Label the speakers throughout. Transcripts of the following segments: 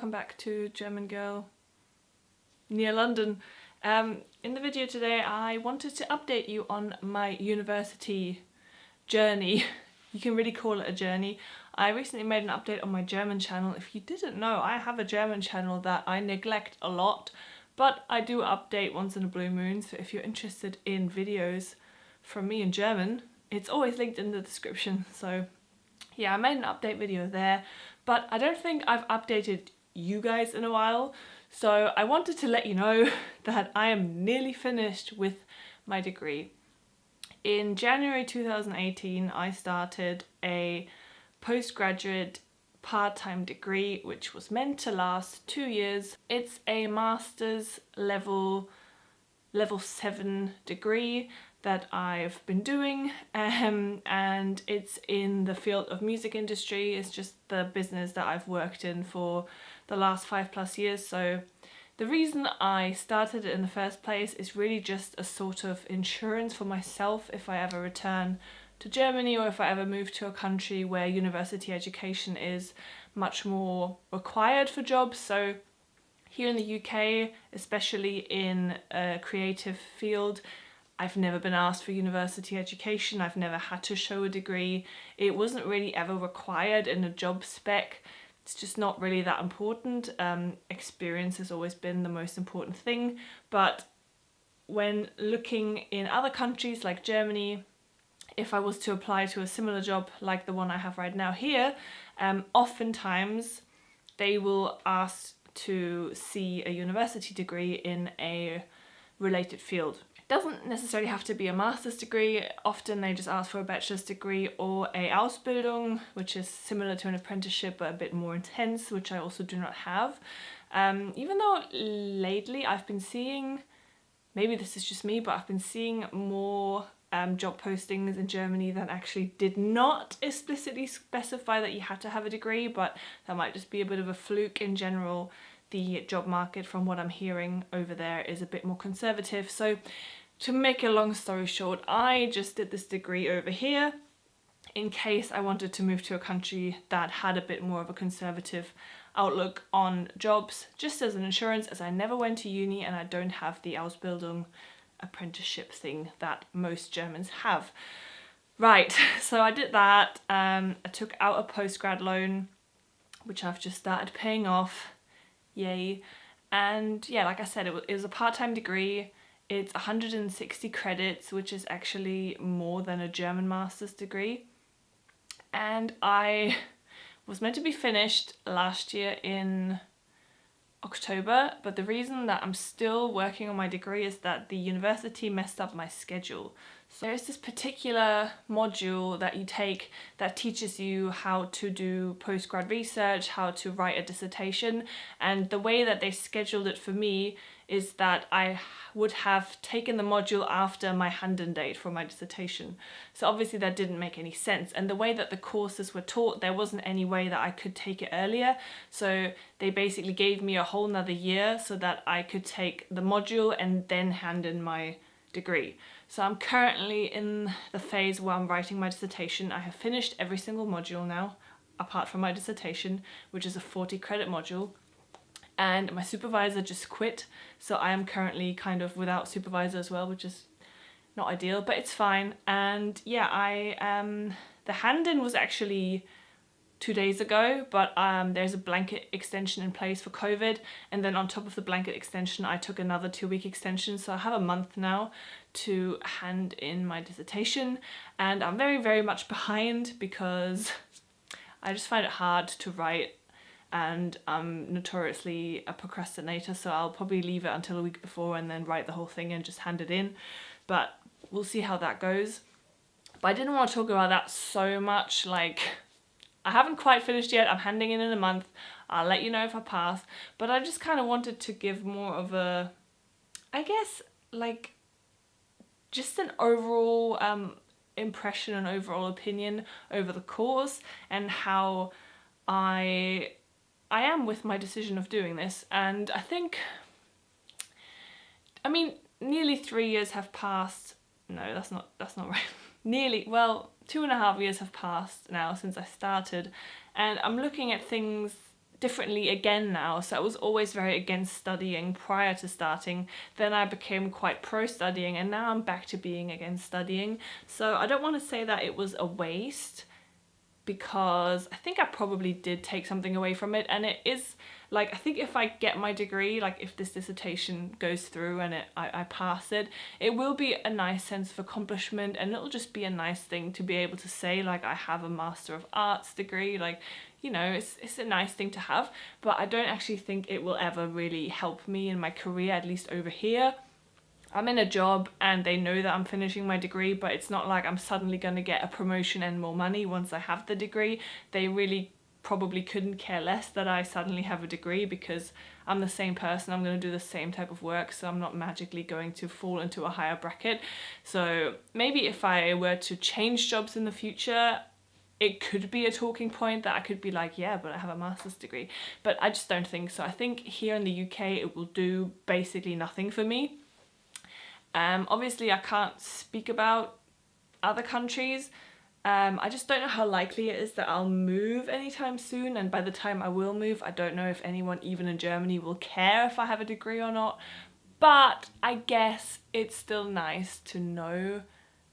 Speaker 1: welcome back to German Girl near London. In the video today I wanted to update you on my university journey. You can really call it a journey. I recently made an update on my German channel. If you didn't know, I have a German channel that I neglect a lot, but I do update once in a blue moon, so if you're interested in videos from me in German, it's always linked in the description. So yeah, I made an update video there, but I don't think I've updated you guys in a while, so I wanted to let you know that I am nearly finished with my degree. In January 2018, I started a postgraduate part-time degree which was meant to last 2 years. It's a master's level 7 degree that I've been doing, and it's in the field of music industry. It's just the business that I've worked in for the last 5+ years. So the reason I started it in the first place is really just a sort of insurance for myself if I ever return to Germany, or if I ever move to a country where university education is much more required for jobs. So here in the UK, especially in a creative field, I've never been asked for university education. I've never had to show a degree. It wasn't really ever required in a job spec. It's just not really that important. Experience has always been the most important thing. But when looking in other countries like Germany, if I was to apply to a similar job like the one I have right now here, oftentimes they will ask to see a university degree in a related field. It doesn't necessarily have to be a master's degree. Often they just ask for a bachelor's degree or a Ausbildung, which is similar to an apprenticeship but a bit more intense, which I also do not have. Even though lately I've been seeing, maybe this is just me, but I've been seeing more job postings in Germany that actually did not explicitly specify that you had to have a degree, but that might just be a bit of a fluke. In general, the job market, from what I'm hearing over there, is a bit more conservative. So to make a long story short, I just did this degree over here in case I wanted to move to a country that had a bit more of a conservative outlook on jobs, just as an insurance, as I never went to uni and I don't have the Ausbildung apprenticeship thing that most Germans have. Right, so I did that. I took out a postgrad loan, which I've just started paying off. Yay. And yeah, like I said, it was a part-time degree. It's 160 credits, which is actually more than a German master's degree. And I was meant to be finished last year in October, but the reason that I'm still working on my degree is that the university messed up my schedule. So there's this particular module that you take that teaches you how to do postgrad research, how to write a dissertation, and the way that they scheduled it for me is that I would have taken the module after my hand-in date for my dissertation. So obviously that didn't make any sense, and the way that the courses were taught, there wasn't any way that I could take it earlier. So they basically gave me a whole nother year so that I could take the module and then hand in my degree. So I'm currently in the phase where I'm writing my dissertation. I have finished every single module now, apart from my dissertation, which is a 40 credit module. And my supervisor just quit, so I am currently kind of without supervisor as well, which is not ideal, but it's fine. And yeah, the hand-in was actually 2 days ago, but there's a blanket extension in place for COVID, and then on top of the blanket extension I took another 2-week extension, so I have a month now to hand in my dissertation, and I'm very, very much behind because I just find it hard to write, and I'm notoriously a procrastinator, so I'll probably leave it until a week before and then write the whole thing and just hand it in, but we'll see how that goes. But I didn't want to talk about that so much. Like, I haven't quite finished yet. I'm handing in a month. I'll let you know if I pass. But I just kind of wanted to give more of a, I guess, like, just an overall impression and overall opinion over the course and how I am with my decision of doing this. And I think, I mean, nearly 3 years have passed. No, that's not right. Nearly, well, 2.5 years have passed now since I started, and I'm looking at things differently again now. So I was always very against studying prior to starting. Then I became quite pro studying, and now I'm back to being against studying. So I don't want to say that it was a waste, because I think I probably did take something away from it. And it is like, I think if I get my degree, like if this dissertation goes through and I pass it, it will be a nice sense of accomplishment, and it'll just be a nice thing to be able to say, like, I have a Master of Arts degree. Like, you know, it's a nice thing to have, but I don't actually think it will ever really help me in my career, at least over here. I'm in a job and they know that I'm finishing my degree, but it's not like I'm suddenly going to get a promotion and more money once I have the degree. They really probably couldn't care less that I suddenly have a degree, because I'm the same person, I'm going to do the same type of work, so I'm not magically going to fall into a higher bracket. So maybe if I were to change jobs in the future, it could be a talking point that I could be like, yeah, but I have a master's degree. But I just don't think so. I think here in the UK it will do basically nothing for me. Obviously I can't speak about other countries. I just don't know how likely it is that I'll move anytime soon, and by the time I will move, I don't know if anyone even in Germany will care if I have a degree or not. But I guess it's still nice to know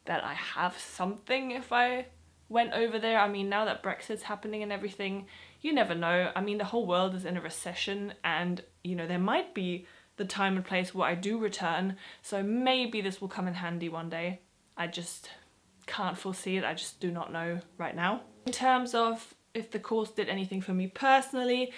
Speaker 1: that I have something if I went over there. I mean, now that Brexit's happening and everything, you never know. I mean, the whole world is in a recession, and you know, there might be the time and place where I do return, so maybe this will come in handy one day. I just can't foresee it, I just do not know right now. In terms of if the course did anything for me personally,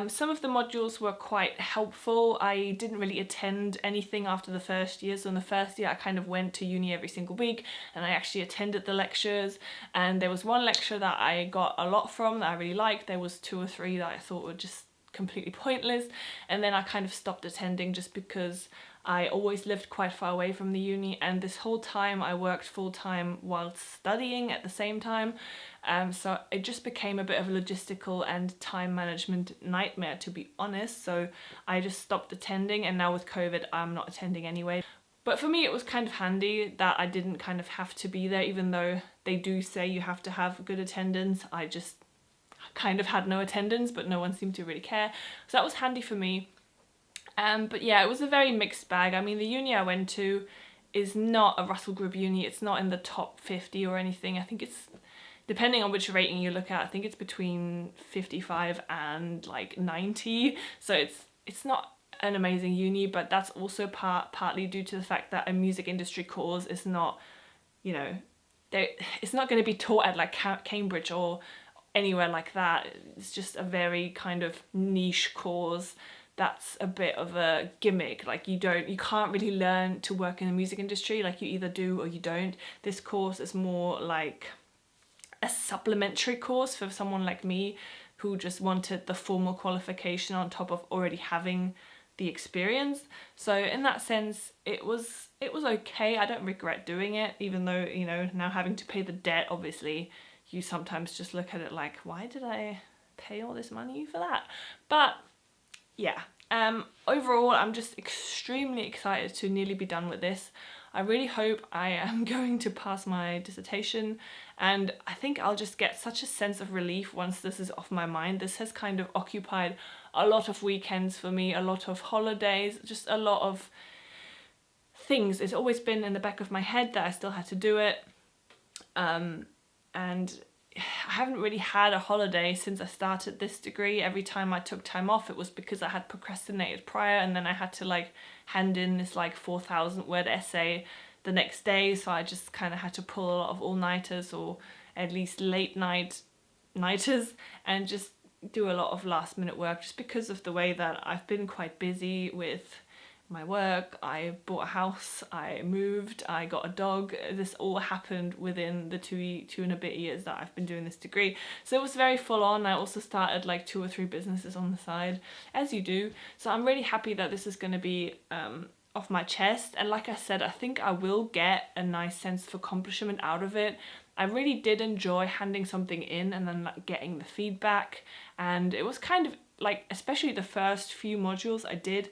Speaker 1: some of the modules were quite helpful. I didn't really attend anything after the first year, so in the first year I kind of went to uni every single week and I actually attended the lectures, and there was one lecture that I got a lot from that I really liked. There was 2 or 3 that I thought were just completely pointless, and then I kind of stopped attending just because I always lived quite far away from the uni, and this whole time I worked full-time while studying at the same time, so it just became a bit of a logistical and time management nightmare, to be honest. So I just stopped attending, and now with COVID I'm not attending anyway. But for me it was kind of handy that I didn't kind of have to be there, even though they do say you have to have good attendance. I just kind of had no attendance, but no one seemed to really care, so that was handy for me. But yeah, it was a very mixed bag. I mean, the uni I went to is not a Russell Group uni, it's not in the top 50 or anything. I think it's, depending on which rating you look at, I think it's between 55 and like 90, so it's not an amazing uni, but that's also partly due to the fact that a music industry course is not, you know, it's not going to be taught at like Cambridge or anywhere like that. It's just a very kind of niche course that's a bit of a gimmick. Like you can't really learn to work in the music industry, like you either do or you don't. This course is more like a supplementary course for someone like me who just wanted the formal qualification on top of already having the experience. So in that sense it was okay. I don't regret doing it, even though, you know, now having to pay the debt, obviously you sometimes just look at it like, why did I pay all this money for that? But yeah, overall I'm just extremely excited to nearly be done with this. I really hope I am going to pass my dissertation, and I think I'll just get such a sense of relief once this is off my mind. This has kind of occupied a lot of weekends for me, a lot of holidays, just a lot of things. It's always been in the back of my head that I still had to do it. And I haven't really had a holiday since I started this degree. Every time I took time off, it was because I had procrastinated prior, and then I had to like hand in this like 4,000 word essay the next day, so I just kind of had to pull a lot of all-nighters, or at least late nighters, and just do a lot of last minute work just because of the way that I've been quite busy with my work. I bought a house, I moved, I got a dog. This all happened within the two and a bit years that I've been doing this degree. So it was very full on. I also started like 2 or 3 businesses on the side, as you do. So I'm really happy that this is going to be off my chest. And like I said, I think I will get a nice sense of accomplishment out of it. I really did enjoy handing something in and then like getting the feedback. And it was kind of like, especially the first few modules I did,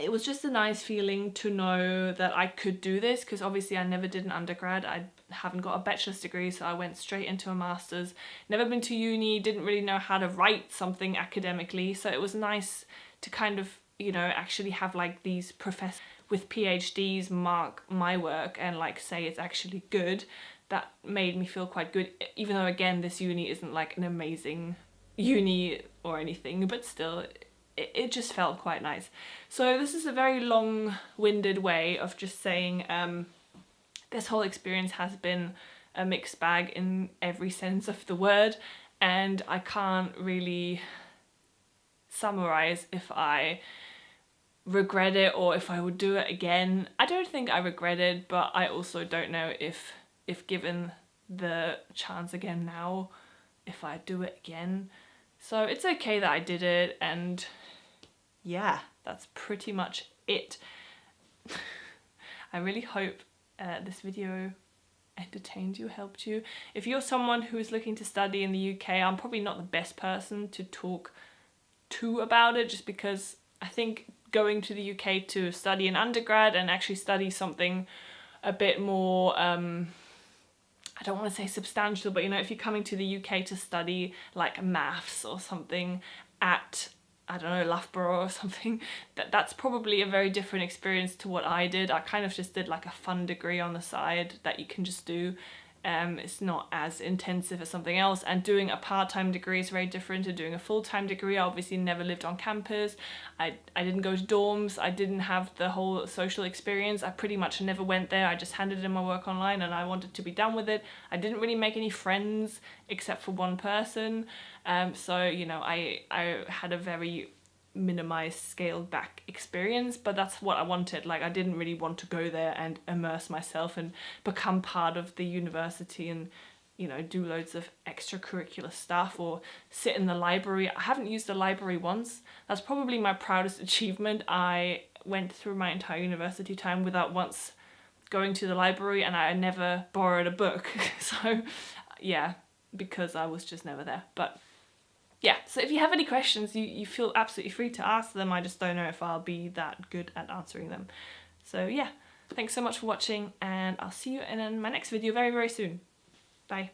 Speaker 1: it was just a nice feeling to know that I could do this, because obviously I never did an undergrad. I haven't got a bachelor's degree, so I went straight into a master's. Never been to uni, didn't really know how to write something academically, so it was nice to kind of, you know, actually have like these professors with PhDs mark my work and like say it's actually good. That made me feel quite good, even though again this uni isn't like an amazing uni or anything, but still it just felt quite nice. So this is a very long-winded way of just saying this whole experience has been a mixed bag in every sense of the word, and I can't really summarize if I regret it or if I would do it again. I don't think I regret it, but I also don't know if given the chance again now, if I do it again. So it's okay that I did it, and yeah, that's pretty much it. I really hope this video entertained you, helped you. If you're someone who is looking to study in the UK, I'm probably not the best person to talk to about it, just because I think going to the UK to study an undergrad and actually study something a bit more, I don't want to say substantial, but you know, if you're coming to the UK to study like maths or something at, I don't know, Loughborough or something, that's probably a very different experience to what I did. I kind of just did like a fun degree on the side that you can just do. It's not as intensive as something else, and doing a part-time degree is very different to doing a full-time degree. I obviously never lived on campus. I didn't go to dorms. I didn't have the whole social experience. I pretty much never went there. I just handed in my work online and I wanted to be done with it. I didn't really make any friends except for one person. So, you know, I had a very minimized, scaled back experience, but that's what I wanted. Like, I didn't really want to go there and immerse myself and become part of the university and, you know, do loads of extracurricular stuff or sit in the library. I haven't used the library once. That's probably my proudest achievement. I went through my entire university time without once going to the library, and I never borrowed a book. So yeah, because I was just never there. But yeah, so if you have any questions, you feel absolutely free to ask them. I just don't know if I'll be that good at answering them. So yeah, thanks so much for watching, and I'll see you in my next video very, very soon. Bye.